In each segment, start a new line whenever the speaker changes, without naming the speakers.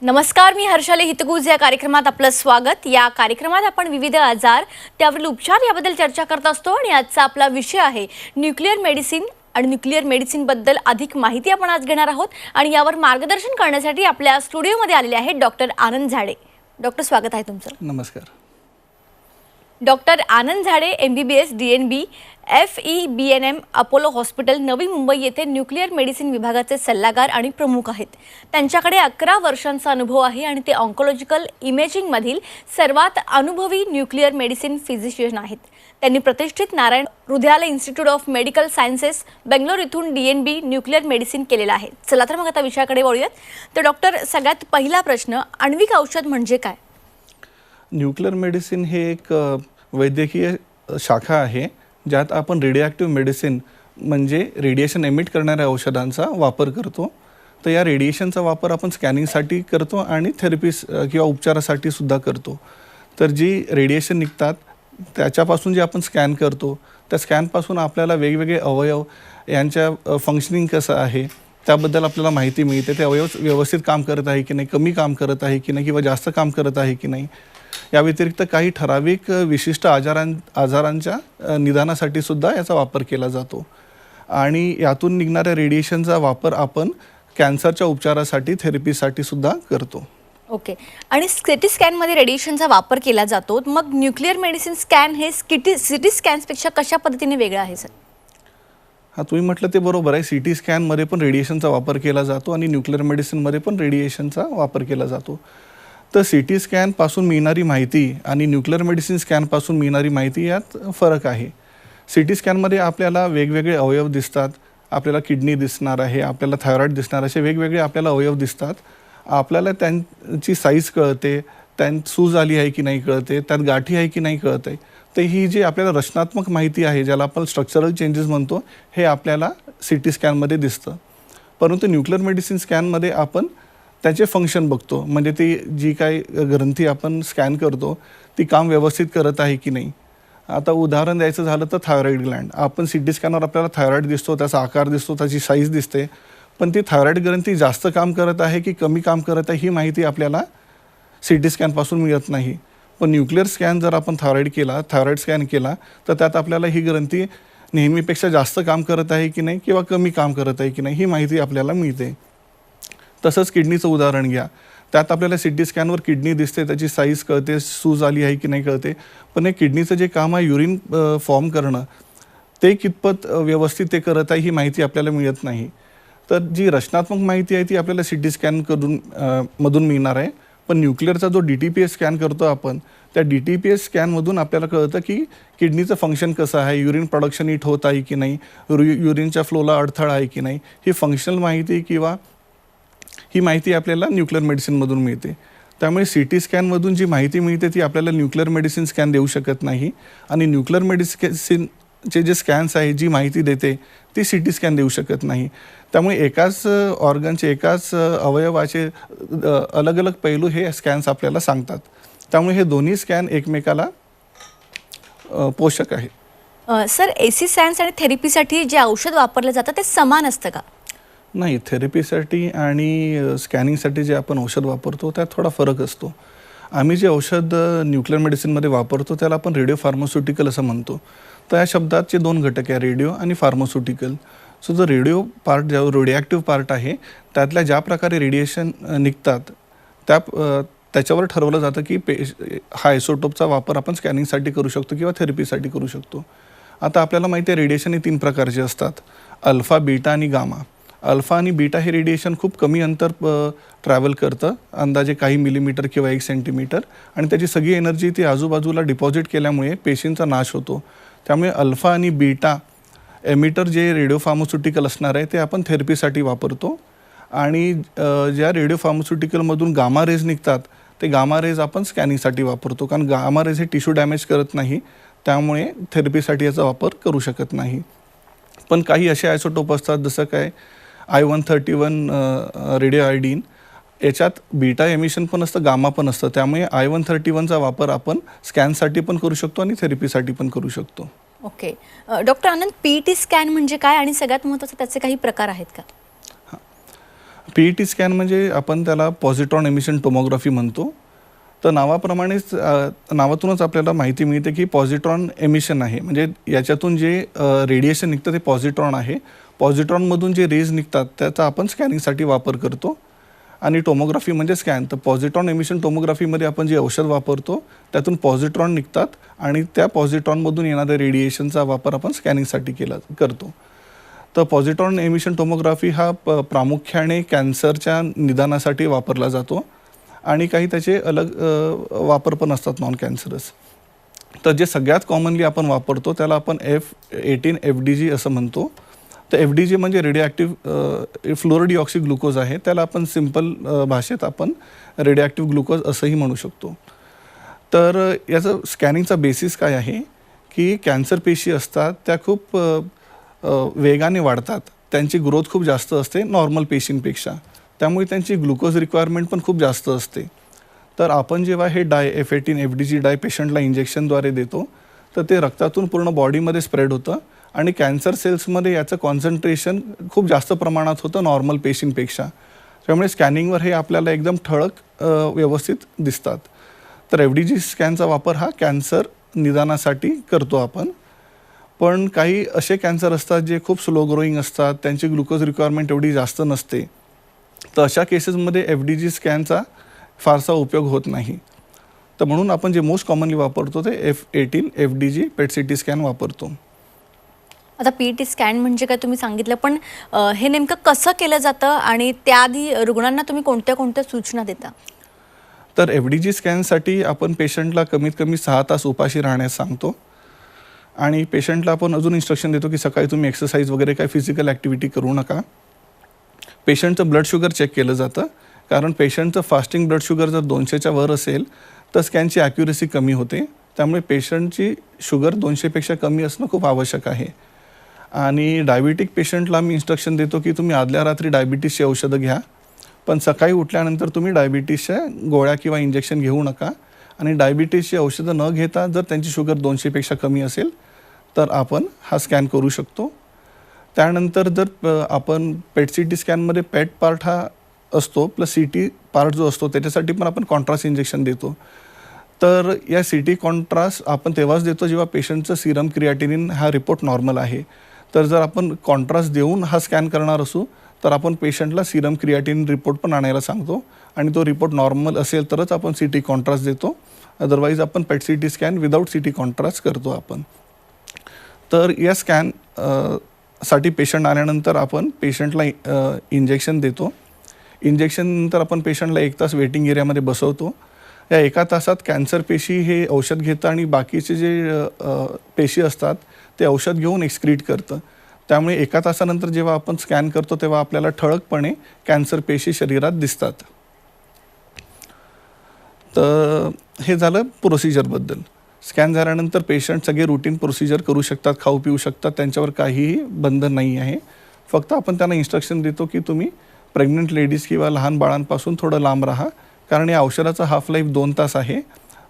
नमस्कार, मी हर्षाली हितगुज या कार्यक्रमात आपलं स्वागत। या कार्यक्रमात आपण विविध आजार त्यावरील उपचार याबद्दल चर्चा करत असतो आणि आजचा आपला विषय आहे न्यूक्लिअर मेडिसिन आणि न्यूक्लिअर मेडिसिन बद्दल अधिक माहिती आपण आज घेणार आहोत आणि यावर मार्गदर्शन करण्यासाठी आपल्या स्टुडिओमध्ये आलेले आहेत डॉक्टर आनंद झाडे। डॉक्टर, स्वागत आहे तुमचं।
नमस्कार।
डॉक्टर आनंद झाडे MBBS DNB FEBNM Apollo hospital Navi Mumbai येथे न्यूक्लिअर मेडिसिन विभागाचे सल्लागार आणि प्रमुख आहेत। त्यांच्याकडे 11 वर्षांचा अनुभव आहे आणि ते ऑन्कोलॉजिकल इमेजिंग मधील सर्वात अनुभवी न्यूक्लिअर मेडिसिन फिजिशियन आहेत। त्यांनी प्रतिष्ठित Narayan Hrudayalaya institute of medical sciences Bangalore इथून DNB न्यूक्लिअर मेडिसिन केलेला आहे। चला तर मग आता विषयाकडे वळूयात। तर डॉक्टर, सगळ्यात पहिला प्रश्न, आण्विक औषध म्हणजे काय?
न्यूक्लिअर मेडिसिन हे एक वैद्यकीय शाखा आहे ज्यात आपण रेडिओॲक्टिव्ह मेडिसिन म्हणजे रेडिएशन एमिट करणाऱ्या औषधांचा वापर करतो। तर या रेडिएशनचा वापर आपण स्कॅनिंगसाठी करतो आणि थेरपी किंवा उपचारासाठी सुद्धा करतो। तर जी रेडिएशन निघतात त्याच्यापासून जे आपण स्कॅन करतो त्या स्कॅनपासून आपल्याला वेगवेगळे अवयव यांच्या फंक्शनिंग कसं आहे त्याबद्दल आपल्याला माहिती मिळते। ते अवयव व्यवस्थित काम करत आहे की नाही, कमी काम करत आहे की नाही किंवा जास्त काम करत आहे की नाही। या व्यतिरिक्त काही ठराविक विशिष्ट आजारांच्या निदानासाठी सुद्धा याचा वापर केला जातो आणि यातून निघणाऱ्या रेडिएशनचा वापर आपण कॅन्सरच्या उपचारासाठी थेरपीसाठी सुद्धा करतो।
ओके, आणि सीटी स्कॅनमध्ये रेडिएशनचा वापर केला जातो, मग न्यूक्लिअर मेडिसिन स्कॅन हे सीटी स्कॅन्सपेक्षा कशा पद्धतीने वेगळं आहे सर?
हां, तुम्ही म्हटलं ते बरोबर आहे। सीटी स्कॅनमध्ये पण रेडिएशनचा वापर केला जातो आणि न्यूक्लिअर मेडिसिनमध्ये पण रेडिएशनचा वापर केला जातो। तर सीटी स्कॅनपासून मिळणारी माहिती आणि न्यूक्लिअर मेडिसिन स्कॅनपासून मिळणारी माहिती यात फरक आहे। सीटी स्कॅनमध्ये आपल्याला वेगवेगळे अवयव दिसतात, आपल्याला किडनी दिसणार आहे, आपल्याला थायरॉईड दिसणार, असे वेगवेगळे आपल्याला अवयव दिसतात। आपल्याला त्यांची साईज कळते, त्यात सूज आली आहे की नाही कळते, त्यात गाठी आहे की नाही कळते। तर ही जी आपल्याला रचनात्मक माहिती आहे ज्याला आपण स्ट्रक्चरल चेंजेस म्हणतो हे आपल्याला सीटी स्कॅनमध्ये दिसतं। परंतु न्यूक्लिअर मेडिसिन स्कॅनमध्ये आपण त्याचे फंक्शन बघतो, म्हणजे ती जी काही ग्रंथी आपण स्कॅन करतो ती काम व्यवस्थित करत आहे की नाही। आता उदाहरण द्यायचं झालं तर थायरॉईड ग्लँड, आपण सीटी स्कॅनवर आपल्याला थायरॉईड दिसतो, त्याचा आकार दिसतो, त्याची साईज दिसते, पण ती थायरॉईड ग्रंथी जास्त काम करत आहे की कमी काम करत आहे ही माहिती आपल्याला सीटी स्कॅनपासून मिळत नाही। पण न्यूक्लिअर स्कॅन जर आपण थायरॉईड स्कॅन केला तर त्यात आपल्याला ही ग्रंथी नेहमीपेक्षा जास्त काम करत आहे की नाही किंवा कमी काम करत आहे की नाही ही माहिती आपल्याला मिळते। तसंच किडनीचं उदाहरण घ्या, त्यात आपल्याला सीटी स्कॅनवर किडनी दिसते, त्याची साईज कळते, सूज आली आहे की नाही कळते, पण हे किडनीचं जे काम आहे युरिन फॉर्म करणं ते कितपत व्यवस्थित ते करत आहे ही माहिती आपल्याला मिळत नाही। तर जी रचनात्मक माहिती आहे ती आपल्याला सीटी स्कॅन मधून मिळणार आहे। पण न्यूक्लिअरचा जो DTPS स्कॅन करतो आपण, त्या DTPS स्कॅनमधून आपल्याला कळतं की किडनीचं फंक्शन कसं आहे, युरिन प्रोडक्शन नीट होत आहे की नाही, युरिनच्या फ्लोला अडथळा आहे की नाही, ही फंक्शनल माहिती किंवा ही माहिती आपल्याला न्यूक्लिअर मेडिसिनमधून मिळते। त्यामुळे सीटी स्कॅनमधून जी माहिती मिळते ती आपल्याला न्यूक्लिअर मेडिसिन स्कॅन देऊ शकत नाही आणि न्यूक्लिअर मेडिसिनचे जे स्कॅन्स आहे जी माहिती देते ती सीटी स्कॅन देऊ शकत नाही। त्यामुळे एकाच ऑर्गनचे एकाच अवयवाचे अलग अलग पैलू हे स्कॅन्स आपल्याला सांगतात। त्यामुळे हे दोन्ही स्कॅन एकमेकाला पोषक आहे।
सर, AC सायन्स आणि थेरपीसाठी जे औषध वापरलं जातं ते समान असतं का?
नाही, थेरपीसाठी आणि स्कॅनिंगसाठी जे आपण औषध वापरतो त्यात थोडा फरक असतो। आम्ही जे औषध न्यूक्लिअर मेडिसिनमध्ये वापरतो त्याला आपण रेडिओ फार्मास्युटिकल असं म्हणतो। तर या शब्दाचे दोन घटक आहे, रेडिओ आणि फार्मास्युटिकल। सो जो रेडिओ पार्ट, जो रेडिओॲक्टिव्ह पार्ट आहे त्यातल्या ज्या प्रकारे रेडिएशन निघतात त्याच्यावर ठरवलं जातं की हा आयसोटोपचा वापर आपण स्कॅनिंगसाठी करू शकतो किंवा थेरपीसाठी करू शकतो। आता आपल्याला माहिती आहे रेडिएशन हे 3 प्रकारचे असतात, अल्फा, बीटा आणि गामा। अल्फा आणि बीटा हे रेडिएशन खूप कमी अंतर ट्रॅव्हल करतं, अंदाजे काही मिलीमीटर किंवा 1 सेंटीमीटर, आणि त्याची सगळी एनर्जी ती आजूबाजूला डिपॉझिट केल्यामुळे पेशींचा नाश होतो। त्यामुळे अल्फा आणि बीटा एमिटर जे रेडिओ फार्मास्युटिकल असणार आहे ते आपण थेरपीसाठी वापरतो आणि ज्या रेडिओ फार्मास्युटिकलमधून गामा रेज निघतात ते गामा रेज आपण स्कॅनिंगसाठी वापरतो, कारण गामा रेज हे टिश्यू डॅमेज करत नाही, त्यामुळे थेरपीसाठी याचा वापर करू शकत नाही। पण काही असे आयसोटोप असतात जसं काय I-131 रेडिओ आयोडीन, याच्यात बीटा एमिशन पण असतं, गामा पण असतं, त्यामुळे I-131चा वापर आपण स्कॅनसाठी पण करू शकतो आणि थेरपीसाठी पण करू शकतो।
ओके, डॉक्टर आनंद, PET स्कॅन म्हणजे काय आणि सगळ्यात महत्त्वाचं त्याचे काही प्रकार आहेत का?
PET स्कॅन म्हणजे आपण त्याला पॉझिट्रॉन एमिशन टोमोग्राफी म्हणतो. तर नावाप्रमाणेच नावातूनच आपल्याला माहिती मिळते की पॉझिट्रॉन एमिशन आहे, म्हणजे याच्यातून जे रेडिएशन निघतं ते पॉझिट्रॉन आहे. पॉझिट्रॉनमधून जे रेज निघतात त्याचा आपण स्कॅनिंगसाठी वापर करतो. आणि टोमोग्राफी म्हणजे स्कॅन. तर पॉझिट्रॉन एमिशन टोमोग्राफीमध्ये आपण जे औषध वापरतो त्यातून पॉझिट्रॉन निघतात आणि त्या पॉझिट्रॉनमधून येणाऱ्या रेडिएशनचा वापर आपण स्कॅनिंगसाठी करतो. तर पॉझिट्रॉन एमिशन टोमोग्राफी हा प्रामुख्याने कॅन्सरच्या निदानासाठी वापरला जातो आणि काही त्याचे अलग वापर पण असतात नॉन कॅन्सरस. तर जे सगळ्यात कॉमनली आपण वापरतो त्याला आपण F18 FDG असं म्हणतो. तर FDG म्हणजे रेडिओॲक्टिव्ह फ्लोरोडिऑक्सी ग्लुकोज आहे. त्याला आपण सिंपल भाषेत आपण रेडिओॲक्टिव्ह ग्लुकोज असंही म्हणू शकतो. तर याचं स्कॅनिंगचा बेसिस काय आहे की कॅन्सर पेशी असतात त्या खूप वेगाने वाढतात. त्यांची ग्रोथ खूप जास्त असते नॉर्मल पेशींपेक्षा. त्यामुळे त्यांची ग्लुकोज रिक्वायरमेंट पण खूप जास्त असते. तर आपण जेव्हा हे F18 FDG डाय पेशंटला इंजेक्शनद्वारे देतो तर ते रक्तातून पूर्ण बॉडीमध्ये स्प्रेड होतं आणि कॅन्सर सेल्समध्ये याचं कॉन्सन्ट्रेशन खूप जास्त प्रमाणात होतं नॉर्मल पेशींपेक्षा. त्यामुळे स्कॅनिंगवर हे आपल्याला एकदम ठळक व्यवस्थित दिसतात. तर FDG स्कॅनचा वापर हा कॅन्सर निदानासाठी करतो आपण. पण काही असे कॅन्सर असतात जे खूप स्लो ग्रोईंग असतात, त्यांची ग्लुकोज रिक्वायरमेंट एवढी जास्त नसते. तर अशा केसेसमध्ये FDG स्कॅनचा फारसा उपयोग होत नाही. तर म्हणून आपण जे मोस्ट कॉमनली वापरतो ते F18 FDG पेट CT स्कॅन वापरतो.
आता PET स्कॅन म्हणजे काय तुम्ही सांगितलं, पण हे नेमकं कसं केलं जातं आणि त्याआधी रुग्णांना तुम्ही कोणत्या कोणत्या सूचना देता?
तर FDG स्कॅनसाठी आपण पेशंटला कमीत कमी 6 तास उपाशी राहण्यास सांगतो आणि पेशंटला आपण अजून इन्स्ट्रक्शन देतो की सकाळी तुम्ही एक्सरसाइज वगैरे काही फिजिकल ॲक्टिव्हिटी करू नका. पेशंटचं ब्लड शुगर चेक केलं जातं, कारण पेशंटचं फास्टिंग ब्लड शुगर जर 200च्या वर असेल तर स्कॅनची ॲक्युरेसी कमी होते. त्यामुळे पेशंटची शुगर 200पेक्षा कमी असणं खूप आवश्यक आहे. आणि डायबिटिक पेशंटला मी इन्स्ट्रक्शन देतो की तुम्ही आदल्या रात्री डायबिटीसची औषधं घ्या, पण सकाळी उठल्यानंतर तुम्ही डायबिटीसच्या गोळ्या किंवा इंजेक्शन घेऊ नका. आणि डायबिटीसची औषधं न घेता जर त्यांची शुगर 200पेक्षा कमी असेल तर आपण हा स्कॅन करू शकतो. त्यानंतर जर आपण पेट CT स्कॅनमध्ये पेट पार्ट हा असतो प्लस CT पार्ट जो असतो त्याच्यासाठी पण आपण कॉन्ट्रास्ट इंजेक्शन देतो. तर या CT कॉन्ट्रास्ट आपण तेव्हाच देतो जेव्हा पेशंटचं सिरम क्रिएटिनिन हा रिपोर्ट नॉर्मल आहे. तर जर आपण कॉन्ट्रास्ट देऊन हा स्कॅन करणार असू तर आपण पेशंटला सिरम क्रिएटिनिन रिपोर्ट पण आणायला सांगतो आणि तो रिपोर्ट नॉर्मल असेल तरच आपण CT कॉन्ट्रास्ट देतो. अदरवाईज आपण पेट CT scan without CT contrast करतो आपण. तर या स्कॅन साठी पेशंट आल्यानंतर आपण पेशंटला इंजेक्शन देतो. इंजेक्शननंतर आपण पेशंटला 1 तास वेटिंग एरियामध्ये बसवतो. या 1 तासात कॅन्सर पेशी हे औषध घेतं आणि बाकीचे जे पेशी असतात ते औषध घेऊन एक्सक्रीट करतं. त्यामुळे 1 तासानंतर जेव्हा आपण स्कॅन करतो तेव्हा आपल्याला ठळकपणे कॅन्सर पेशी शरीरात दिसतात. तर हे झालं प्रोसिजरबद्दल. स्कॅन झाल्यानंतर पेशंट सगळे रुटीन प्रोसिजर करू शकतात, खाऊ पिऊ शकतात, त्यांच्यावर काहीही बंधन नाही आहे. फक्त आपण त्यांना इन्स्ट्रक्शन देतो की तुम्ही प्रेग्नंट लेडीज किंवा लहान बाळांपासून थोडं लांब राहा, कारण या औषधाचा हाफ लाईफ 2 तास आहे.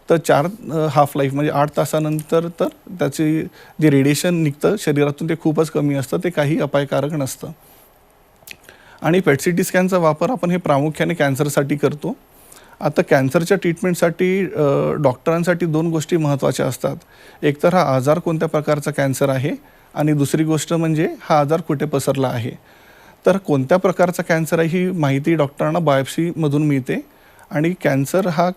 तर 4 हाफ लाईफ म्हणजे 8 तासानंतर तर त्याची जे रेडिएशन निघतं शरीरातून ते खूपच कमी असतं, ते काही अपायकारक नसतं. आणि पेट CT स्कॅनचा वापर आपण हे प्रामुख्याने कॅन्सरसाठी करतो. आता कॅन्सरच्या ट्रीटमेंटसाठी डॉक्टरांसाठी 2 गोष्टी महत्त्वाच्या असतात. एक तर हा आजार कोणत्या प्रकारचा कॅन्सर आहे आणि दुसरी गोष्ट म्हणजे हा आजार कुठे पसरला आहे. तर कोणत्या प्रकारचा कॅन्सर आहे ही माहिती डॉक्टरांना बायोप्सीमधून मिळते आणि कॅन्सर हा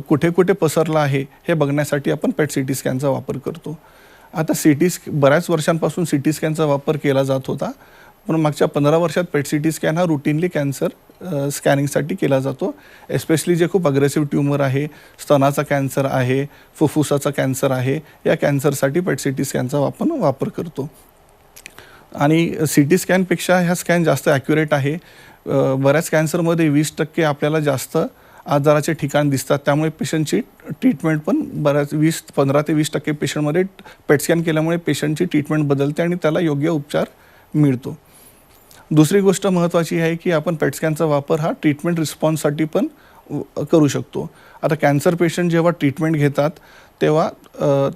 कुठे कुठे पसरला आहे हे बघण्यासाठी आपण पेट CT स्कॅनचा वापर करतो. आता बऱ्याच वर्षांपासून CT स्कॅनचा वापर केला जात होता, पण मागच्या 15 वर्षात पेट CT स्कॅन हा रुटीनली कॅन्सर स्कॅनिंगसाठी केला जातो. एस्पेशली जे खूप अग्रेसिव्ह ट्यूमर आहे, स्तनाचा कॅन्सर आहे, फुफ्फुसाचा कॅन्सर आहे, या कॅन्सरसाठी पेट CT स्कॅनचा आपण वापर करतो. आणि CT स्कॅनपेक्षा ह्या स्कॅन जास्त ॲक्युरेट आहे. बऱ्याच कॅन्सरमध्ये 20% आपल्याला जास्त आजाराचे ठिकाण दिसतात. त्यामुळे पेशंटची ट्रीटमेंट पण बऱ्याच 15 ते 20% पेशंटमध्ये पेट स्कॅन केल्यामुळे पेशंटची ट्रीटमेंट बदलते आणि त्याला योग्य उपचार मिळतो. दुसरी गोष्ट महत्त्वाची आहे की आपण पेट स्कॅनचा वापर हा ट्रीटमेंट रिस्पॉन्ससाठी पण करू शकतो. आता कॅन्सर पेशंट जेव्हा ट्रीटमेंट घेतात तेव्हा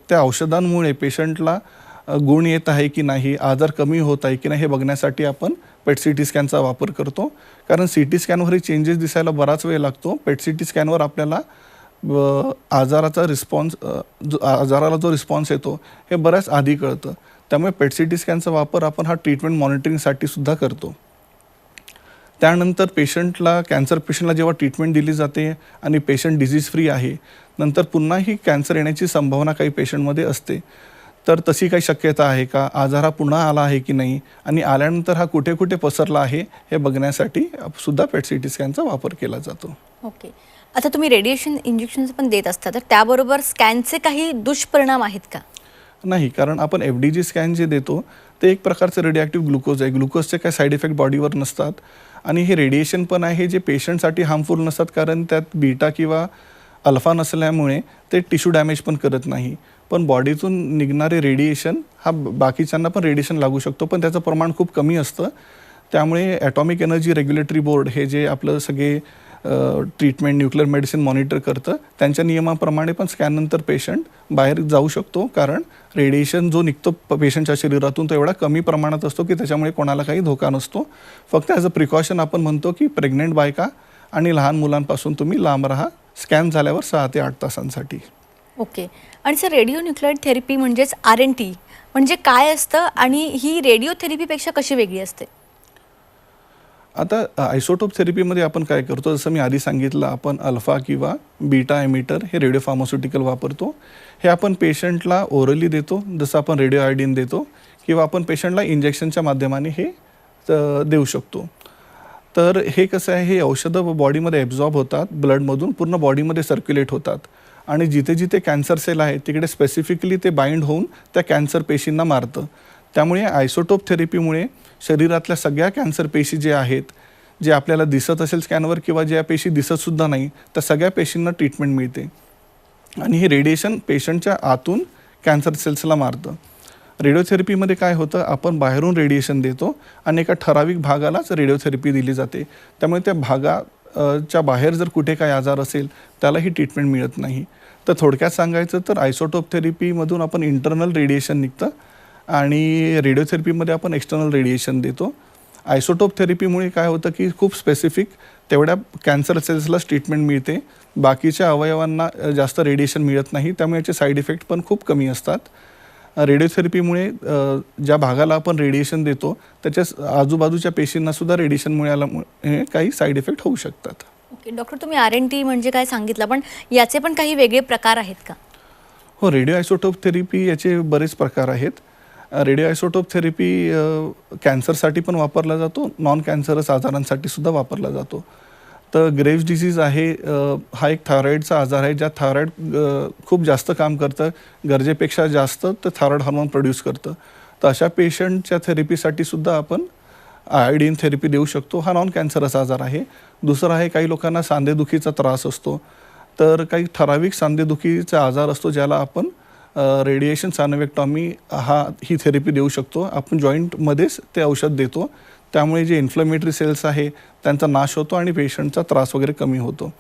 त्या औषधांमुळे पेशंटला गुण येत आहे की नाही, आजार कमी होत आहे की नाही हे बघण्यासाठी आपण पेट सी टी स्कॅनचा वापर करतो. कारण सी टी स्कॅनवर हे चेंजेस दिसायला बराच वेळ लागतो. पेट सी टी स्कॅनवर आपल्याला आजाराचा रिस्पॉन्स आजाराला जो रिस्पॉन्स येतो हे बऱ्याच आधी कळतं. त्यामुळे पेट सी टी स्कॅनचा वापर आपण हा ट्रीटमेंट मॉनिटरिंगसाठी सुद्धा करतो. त्यानंतर कॅन्सर पेशंटला जेव्हा ट्रीटमेंट दिली जाते आणि पेशंट डिझीज फ्री आहे, नंतर पुन्हा ही कॅन्सर येण्याची संभावना काही पेशंटमध्ये असते. तर तशी काही शक्यता आहे का, आजार हा पुन्हा आला आहे की नाही आणि आल्यानंतर हा कुठे कुठे पसरला आहे हे बघण्यासाठी सुद्धा पेट सी टी स्कॅनचा वापर केला जातो.
ओके. आता तुम्ही रेडिएशन इंजेक्शन्स पण देत असता, तर त्याबरोबर स्कॅनचे काही दुष्परिणाम आहेत का?
नाही, कारण आपण FDG स्कॅन जे देतो ते एक प्रकारचं रेडिओॲक्टिव्ह ग्लुकोज आहे. ग्लुकोजचे काही साईड इफेक्ट बॉडीवर नसतात आणि हे रेडिएशन पण आहे जे पेशंटसाठी हार्मफुल नसतात, कारण त्यात बीटा किंवा अल्फा नसल्यामुळे ते टिश्यू डॅमेज पण करत नाही. पण बॉडीतून निघणारे रेडिएशन हा बाकीच्यांना पण रेडिएशन लागू शकतो, पण त्याचं प्रमाण खूप कमी असतं. त्यामुळे ॲटॉमिक एनर्जी रेग्युलेटरी बोर्ड हे जे आपलं सगळे ट्रीटमेंट न्यूक्लिअर मेडिसिन मॉनिटर करतं, त्यांच्या नियमाप्रमाणे पण स्कॅननंतर पेशंट बाहेर जाऊ शकतो. कारण रेडिएशन जो निघतो पेशंटच्या शरीरातून तो एवढा कमी प्रमाणात असतो की त्याच्यामुळे कोणाला काही धोका नसतो. फक्त ॲज अ प्रिकॉशन आपण म्हणतो की प्रेग्नेंट बायका आणि लहान मुलांपासून तुम्ही लांब राहा स्कॅन झाल्यावर 6 ते 8 तासांसाठी.
ओके. आणि सर, रेडिओ न्यूक्लियर थेरपी म्हणजेच RNT म्हणजे काय असतं आणि ही रेडिओथेरपीपेक्षा कशी वेगळी असते?
आता आयसोटोप थेरपीमध्ये आपण काय करतो, जसं मी आधी सांगितलं, आपण अल्फा किंवा बीटा एमिटर हे रेडिओ फार्मास्युटिकल वापरतो. हे आपण पेशंटला ओरली देतो, जसं आपण रेडिओ आयोडीन देतो, किंवा आपण पेशंटला इंजेक्शनच्या माध्यमाने हे देऊ शकतो. तर हे कसं आहे, हे औषधं बॉडीमध्ये ॲब्झॉर्ब होतात, ब्लडमधून पूर्ण बॉडीमध्ये सर्क्युलेट होतात आणि जिथे जिथे कॅन्सर सेल आहे तिकडे स्पेसिफिकली ते बाइंड होऊन त्या कॅन्सर पेशींना मारतं. त्यामुळे आयसोटोप थेरपीमुळे शरीरातल्या सगळ्या कॅन्सर पेशी जे आहेत, जे आपल्याला दिसत असेल स्कॅनवर किंवा ज्या पेशी दिसतसुद्धा नाही, त्या सगळ्या पेशींना ट्रीटमेंट मिळते आणि हे रेडिएशन पेशंटच्या आतून कॅन्सर सेल्सला मारतं. रेडिओथेरपीमध्ये काय होतं, आपण बाहेरून रेडिएशन देतो आणि एका ठराविक भागालाच रेडिओथेरपी दिली जाते. त्यामुळे त्या भागाच्या बाहेर जर कुठे काही आजार असेल त्याला ही ट्रीटमेंट मिळत नाही. तर थोडक्यात सांगायचं तर आयसोटोप थेरपीमधून आपण इंटरनल रेडिएशन निघतं आणि रेडिओथेरपीमध्ये आपण एक्सटर्नल रेडिएशन देतो. आयसोटोप थेरपीमुळे काय होतं की खूप स्पेसिफिक तेवढ्या कॅन्सर सेल्सलाच ट्रीटमेंट मिळते, बाकीच्या अवयवांना जास्त रेडिएशन मिळत नाही. त्यामुळे याचे साईड इफेक्ट पण खूप कमी असतात. रेडिओथेरपीमुळे ज्या भागाला आपण रेडिएशन देतो त्याच्या आजूबाजूच्या पेशींनासुद्धा रेडिएशन मिळाल्यामुळे काही साईड इफेक्ट होऊ शकतात.
ओके. डॉक्टर, तुम्ही RNT म्हणजे काय सांगितलं, पण याचे पण काही वेगळे प्रकार आहेत का?
हो, रेडिओ आयसोटोप थेरपी याचे बरेच प्रकार आहेत. रेडिओ आयसोटोप थेरपी कॅन्सरसाठी पण वापरला जातो, नॉन कॅन्सरस आजारांसाठी सुद्धा वापरला जातो. तर ग्रेव्स डिसीज आहे, हा एक थायरॉईडचा आजार आहे, ज्यात थायरॉईड खूप जास्त काम करतं, गरजेपेक्षा जास्त तर थायरॉईड हार्मोन प्रोड्यूस करतं. तर अशा पेशंटच्या थेरपीसाठी सुद्धा आपण आयोडीन थेरपी देऊ शकतो. हा नॉन कॅन्सरस आजार आहे. दुसरा आहे, काही लोकांना सांधेदुखीचा त्रास असतो, तर काही ठराविक सांधेदुखीचा आजार असतो ज्याला आपण रेडिएशन सॅनोवेक्टॉमी ही थेरपी देऊ शकतो. आपण जॉईंटमध्येच ते औषध देतो, त्यामुळे जे इन्फ्लमेटरी सेल्स आहे त्यांचा नाश होतो आणि पेशंटचा त्रास वगैरे कमी होतो.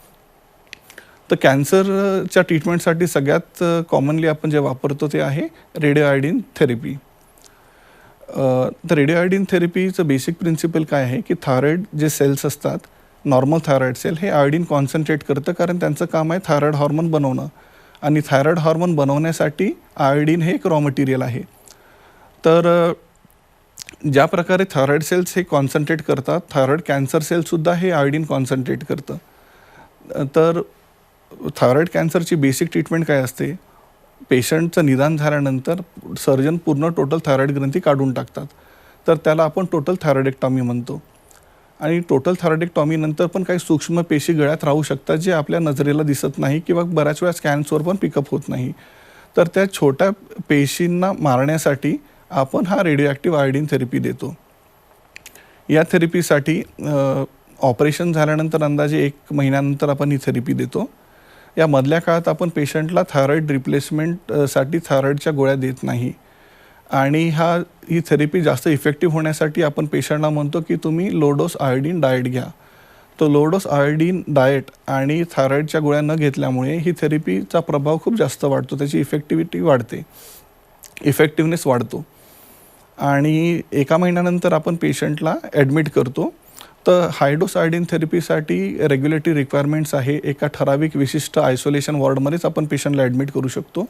तर कॅन्सरच्या ट्रीटमेंटसाठी सगळ्यात कॉमनली आपण जे वापरतो ते आहे रेडिओ आयोडीन थेरपी. तर रेडिओ आयोडीन थेरपीचं बेसिक प्रिन्सिपल काय आहे की थायरॉईड जे सेल्स असतात, नॉर्मल थायरॉईड सेल, हे आयोडीन कॉन्सन्ट्रेट करतं, कारण त्यांचं काम आहे थायरॉईड हॉर्मोन बनवणं आणि थायरॉईड हॉर्मोन बनवण्यासाठी आयोडीन हे एक रॉ मटेरियल आहे. तर ज्या प्रकारे थायरॉईड सेल्स हे कॉन्सन्ट्रेट करतात, थायरॉईड कॅन्सर सेलसुद्धा हे आयोडीन कॉन्सन्ट्रेट करतं. तर थायरॉईड कॅन्सरची बेसिक ट्रीटमेंट काय असते, पेशंटचं निदान झाल्यानंतर सर्जन पूर्ण टोटल थायरॉईड ग्रंथी काढून टाकतात, तर त्याला आपण टोटल थायरॉइडेक्टॉमी म्हणतो. आणि टोटल थायरॉइडेक्टॉमीनंतर पण काही सूक्ष्म पेशी गळ्यात राहू शकतात जे आपल्या नजरेला दिसत नाही किंवा बऱ्याच वेळा स्कॅन्सवर पण पिकअप होत नाही. तर त्या छोट्या पेशींना मारण्यासाठी आपण हा रेडिओॲक्टिव्ह आयोडीन थेरपी देतो. या थेरपीसाठी ऑपरेशन झाल्यानंतर अंदाजे 1 महिन्यानंतर आपण ही थेरपी देतो. या मधल्या काळात आपण पेशंटला थायरॉईड रिप्लेसमेंटसाठी थायरॉईडच्या गोळ्या देत नाही आणि ही थेरपी जास्त इफेक्टिव्ह होण्यासाठी आपण पेशंटला म्हणतो की तुम्ही लो डोस आयोडीन डाएट घ्या. तो लो डोस आयोडीन डाएट आणि थायरॉईडच्या गोळ्या न घेतल्यामुळे ही थेरपीचा प्रभाव खूप जास्त वाढतो, त्याची इफेक्टिव्हिटी वाढते. इफेक्टिव्हनेस वाढतो आणि एका महिन्यानंतर आपण पेशंटला ॲडमिट करतो. तर हायडोस आयोडीन थेरपीसाठी रेग्युलेटरी रिक्वायरमेंट्स आहे. एका ठराविक विशिष्ट आयसोलेशन वॉर्डमध्येच आपण पेशंटला ॲडमिट करू शकतो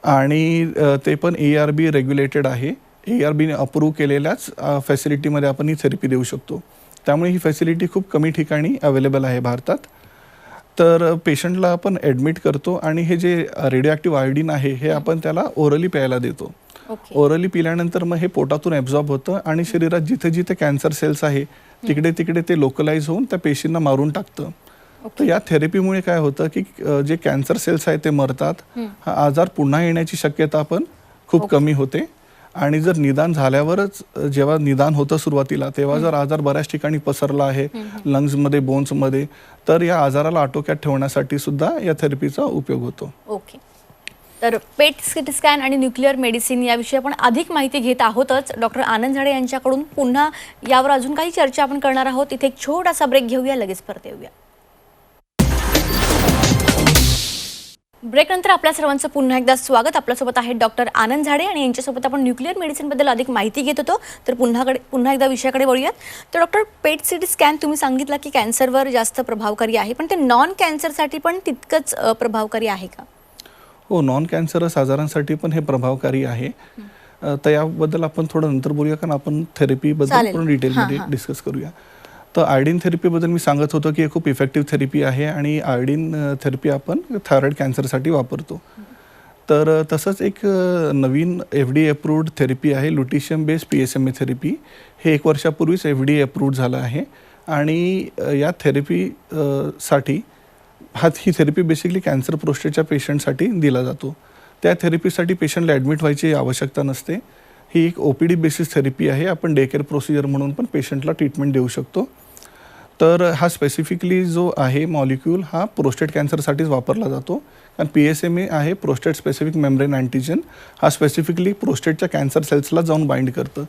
आणि ते पण ARB रेग्युलेटेड आहे. ARBने अप्रूव्ह केलेल्याच फॅसिलिटीमध्ये आपण ही थेरपी देऊ शकतो. त्यामुळे ही फॅसिलिटी खूप कमी ठिकाणी अवेलेबल आहे भारतात. तर पेशंटला आपण ॲडमिट करतो आणि हे जे रेडिओ ॲक्टिव्ह आयोडीन आहे हे आपण त्याला ओरली प्यायला देतो. ओरली पिल्यानंतर मग हे पोटातून ॲब्झॉर्ब होतं आणि शरीरात जिथे जिथे कॅन्सर सेल्स आहे तिकडे तिकडे ते लोकलाइज होऊन त्या पेशींना मारून टाकतं. तर या थेरपीमुळे काय होतं की जे कॅन्सर सेल्स आहेत ते मरतात. हा आजार पुन्हा येण्याची शक्यता पण खूप कमी होते आणि जर निदान झाल्यावरच जेव्हा निदान होतं सुरुवातीला तेव्हा जर आजार बऱ्याच ठिकाणी पसरला आहे लंग्समध्ये बोन्समध्ये तर या आजाराला आटोक्यात ठेवण्यासाठी सुद्धा या थेरपीचा उपयोग होतो.
ओके. तर पेट सिटी स्कॅन आणि न्यूक्लिअर मेडिसिन याविषयी आपण अधिक माहिती घेत आहोतच. डॉक्टर आनंद झाडे यांच्याकडून पुन्हा यावर अजून काही चर्चा आपण करणार आहोत. इथे एक छोटासा ब्रेक घेऊया, लगेच परत येऊया. ब्रेकनंतर आपल्या सर्वांचं पुन्हा एकदा स्वागत. आपल्यासोबत आहेत डॉक्टर आनंद झाडे आणि यांच्यासोबत आपण न्यूक्लिअर मेडिसिनबद्दल अधिक माहिती घेत होतो. तर पुन्हा एकदा विषयाकडे वळूयात. तर डॉक्टर, पेट सिटी स्कॅन तुम्ही सांगितलं की कॅन्सरवर जास्त प्रभावकारी आहे, पण ते नॉन कॅन्सरसाठी पण तितकंच प्रभावकारी आहे का?
हो, नॉन कॅन्सरस आजारांसाठी पण हे प्रभावकारी आहे. तर याबद्दल आपण थोडं नंतर बोलूया कारण आपण थेरपीबद्दल पण डिटेलमध्ये डिस्कस करूया. तर आयोडीन थेरपीबद्दल मी सांगत होतो की हे खूप इफेक्टिव्ह थेरपी आहे आणि आयोडीन थेरपी आपण थायरॉईड कॅन्सरसाठी वापरतो. तर तसंच एक नवीन FDA अप्रूव्ड थेरपी आहे लुटिशियम बेस्ड PSMA थेरपी. हे 1 वर्षापूर्वीच FDA अप्रूव्ड झालं आहे आणि या थेरपी साठी ही थेरपी बेसिकली कॅन्सर प्रोस्टेटच्या पेशंटसाठी दिला जातो. त्या थेरपीसाठी पेशंटला ॲडमिट व्हायची आवश्यकता नसते. ही एक OPD बेसिस थेरपी आहे. आपण डे केअर प्रोसिजर म्हणून पण पेशंटला ट्रीटमेंट देऊ शकतो. तर हा स्पेसिफिकली जो आहे मॉलिक्यूल हा प्रोस्टेट कॅन्सरसाठीच वापरला जातो कारण PSMA आहे प्रोस्टेट स्पेसिफिक मेम्ब्रेन अँटीजन. हा स्पेसिफिकली प्रोस्टेटच्या कॅन्सर सेल्सला जाऊन बाइंड करतं.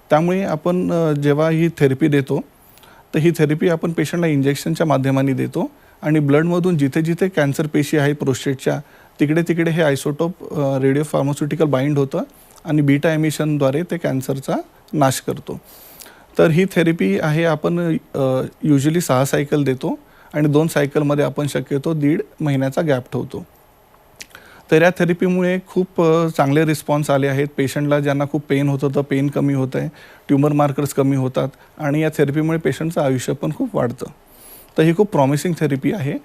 त्यामुळे आपण जेव्हा ही थेरपी देतो तर ही थेरपी आपण पेशंटला इंजेक्शनच्या माध्यमाने देतो आणि ब्लडमधून जिथे जिथे कॅन्सर पेशी आहे प्रोस्टेटच्या तिकडे तिकडे हे आयसोटोप रेडिओ फार्मास्युटिकल बाइंड होतं आणि बीटा एमिशनद्वारे ते कॅन्सरचा नाश करतो. तर ही थेरपी आहे आपण युजली 6 सायकल देतो आणि 2 सायकलमध्ये आपण शक्यतो 1.5 महिन्याचा गॅप ठेवतो. तर या थेरपीमुळे खूप चांगले रिस्पॉन्स आले आहेत. पेशंटला ज्यांना खूप पेन होत होतं पेन कमी होतं आहे, ट्युमर मार्कर्स कमी होतात आणि या थेरपीमुळे पेशंटचं आयुष्य पण खूप वाढतं. तर ही खूप प्रॉमिसिंग थेरपी आहे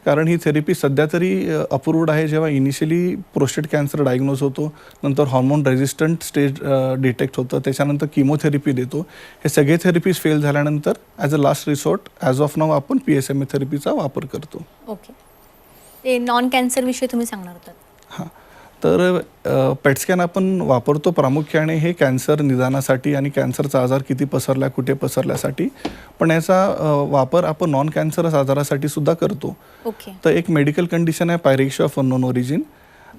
कारण ही थेरपी सध्या तरी अप्रूव्ड आहे. जेव्हा इनिशियली प्रोस्टेट कॅन्सर डायग्नोज होतो, नंतर हॉर्मोन रेझिस्टंट स्टेज डिटेक्ट होतं, त्याच्यानंतर किमोथेरपी देतो. हे सगळे थेरपीज फेल झाल्यानंतर as a last resort as of now आपण PSMA थेरपीचा वापर करतो.
ओके. ते नॉन कॅन्सर विषयी तुम्ही सांगणार होतात.
हां, तर पेट स्कॅन आपण वापरतो प्रामुख्याने हे कॅन्सर निदानासाठी आणि कॅन्सरचा आजार किती पसरला कुठे पसरल्यासाठी, पण याचा वापर आपण नॉन कॅन्सरस आजारासाठी सुद्धा करतो.
ओके.
तर एक मेडिकल कंडिशन आहे पायरेक्शिया ऑफ अननोन ओरिजिन.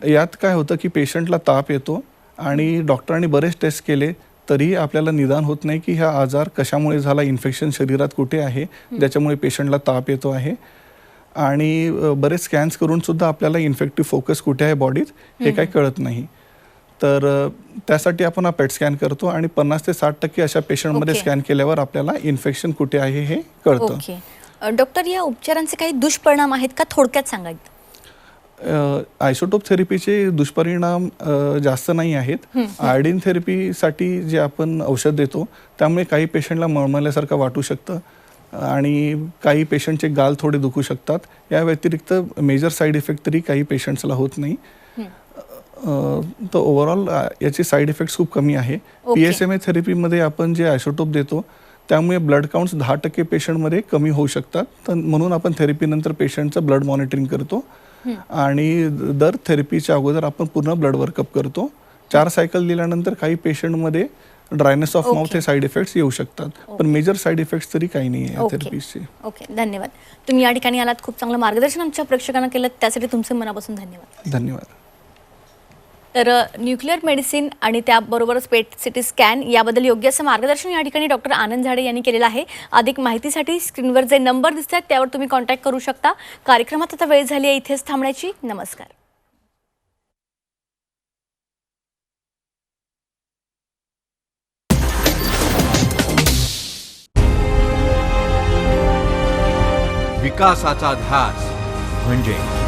यात काय होतं की पेशंटला ताप येतो आणि डॉक्टरांनी बरेच टेस्ट केले तरीही आपल्याला निदान होत नाही की हा आजार कशामुळे झाला, इन्फेक्शन शरीरात कुठे आहे ज्याच्यामुळे पेशंटला ताप येतो आहे आणि बरेच स्कॅन्स करून सुद्धा आपल्याला इन्फेक्टिव्ह फोकस कुठे आहे बॉडीत हे काही कळत नाही. तर त्यासाठी आपण हा पेट स्कॅन करतो आणि 50 ते 60% अशा पेशंटमध्ये स्कॅन केल्यावर आपल्याला इन्फेक्शन कुठे आहे हे कळतं.
ओके. डॉक्टर, या उपचारांचे काही दुष्परिणाम आहेत का, थोडक्यात सांगायचं?
आयसोटोप थेरपीचे दुष्परिणाम जास्त नाही आहेत. आयोडीन थेरपीसाठी जे आपण औषध देतो त्यामुळे काही पेशंटला मळमळल्यासारखं वाटू शकतं आणि काही पेशंटचे गाल थोडे दुखू शकतात. या व्यतिरिक्त मेजर साईड इफेक्ट तरी काही पेशंट्सला होत नाही. तर ओव्हरऑल याचे साईड इफेक्ट्स खूप कमी आहे. PSMA थेरपीमध्ये आपण जे आयसोटोप देतो त्यामुळे ब्लड काउंट्स 10% पेशंटमध्ये कमी होऊ शकतात. तर म्हणून आपण थेरपीनंतर पेशंटचं ब्लड मॉनिटरिंग करतो आणि दर थेरपीच्या अगोदर आपण पूर्ण ब्लड वर्कअप करतो. 4 सायकल दिल्यानंतर काही पेशंटमध्ये ड्रायनेस ऑफ माउथ हे साईड इफेक्ट्स येऊ शकतात, पण मेजर साईड इफेक्ट्स तरी काही नाही आहे थेरपीचे.
ओके, धन्यवाद. तुम्ही या ठिकाणी आलात, खूप चांगलं मार्गदर्शन आमच्या प्रेक्षकांना केलं, त्यासाठी तुमचे मनापासून धन्यवाद.
धन्यवाद.
तर न्यूक्लिअर मेडिसिन आणि त्याबरोबरच पेट सिटी स्कॅन याबद्दल योग्य असं मार्गदर्शन या ठिकाणी डॉक्टर आनंद झाडे यांनी केलेलं आहे. अधिक माहितीसाठी स्क्रीनवर जे नंबर दिसत आहेत त्यावर तुम्ही कॉन्टॅक्ट करू शकता. कार्यक्रमात आता वेळ झाली आहे इथेच थांबण्याची. नमस्कार.
विकासाचा ध्यास म्हणजे